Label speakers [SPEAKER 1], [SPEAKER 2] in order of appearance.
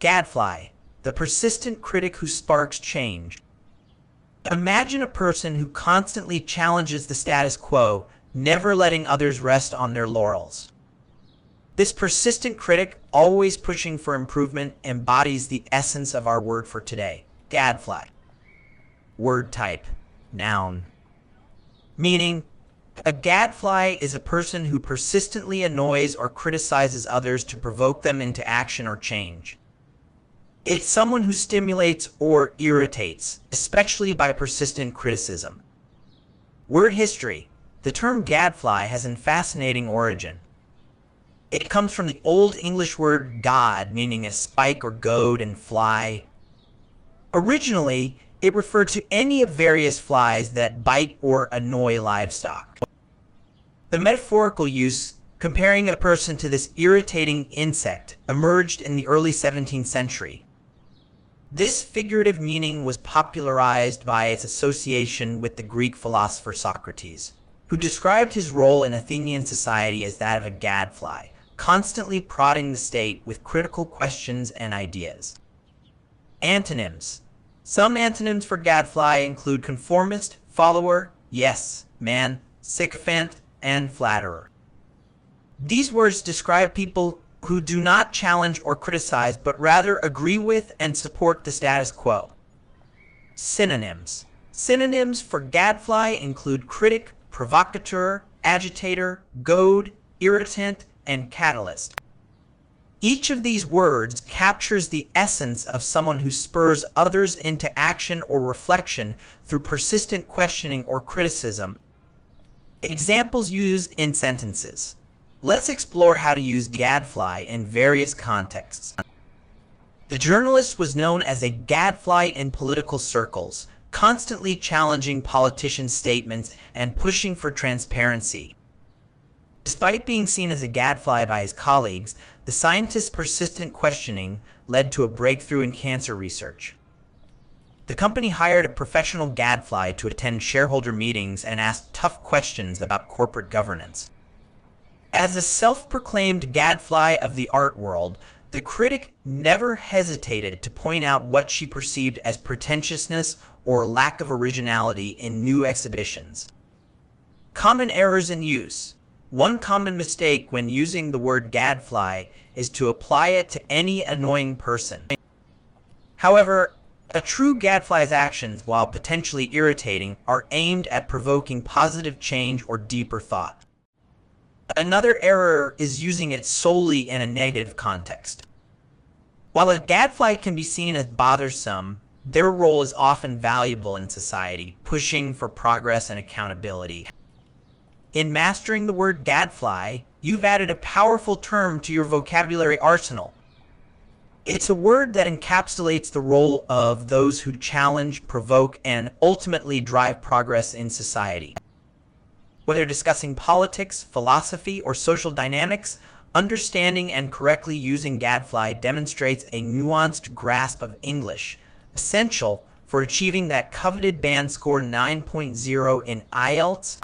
[SPEAKER 1] Gadfly, the persistent critic who sparks change. Imagine a person who constantly challenges the status quo, never letting others rest on their laurels. This persistent critic, always pushing for improvement, embodies the essence of our word for today, gadfly. Word type, noun. Meaning, a gadfly is a person who persistently annoys or criticizes others to provoke them into action or change. It's someone who stimulates or irritates, especially by persistent criticism. Word history. The term gadfly has a fascinating origin. It comes from the Old English word gad, meaning a spike or goad, and fly. Originally, it referred to any of various flies that bite or annoy livestock. The metaphorical use, comparing a person to this irritating insect, emerged in the early 17th century. This figurative meaning was popularized by its association with the Greek philosopher Socrates, who described his role in Athenian society as that of a gadfly, constantly prodding the state with critical questions and ideas. Antonyms. Some antonyms for gadfly include conformist, follower, yes, man, sycophant, and flatterer. These words describe people who do not challenge or criticize, but rather agree with and support the status quo. Synonyms. Synonyms for gadfly include critic, provocateur, agitator, goad, irritant, and catalyst. Each of these words captures the essence of someone who spurs others into action or reflection through persistent questioning or criticism. Examples used in sentences. Let's explore how to use gadfly in various contexts. The journalist was known as a gadfly in political circles, constantly challenging politicians' statements and pushing for transparency. Despite being seen as a gadfly by his colleagues, the scientist's persistent questioning led to a breakthrough in cancer research. The company hired a professional gadfly to attend shareholder meetings and ask tough questions about corporate governance. As a self-proclaimed gadfly of the art world, the critic never hesitated to point out what she perceived as pretentiousness or lack of originality in new exhibitions. Common errors in use. One common mistake when using the word gadfly is to apply it to any annoying person. However, a true gadfly's actions, while potentially irritating, are aimed at provoking positive change or deeper thought. Another error is using it solely in a negative context. While a gadfly can be seen as bothersome, their role is often valuable in society, pushing for progress and accountability. In mastering the word gadfly, you've added a powerful term to your vocabulary arsenal. It's a word that encapsulates the role of those who challenge, provoke, and ultimately drive progress in society. Whether discussing politics, philosophy, or social dynamics, understanding and correctly using gadfly demonstrates a nuanced grasp of English, essential for achieving that coveted band score 9.0 in IELTS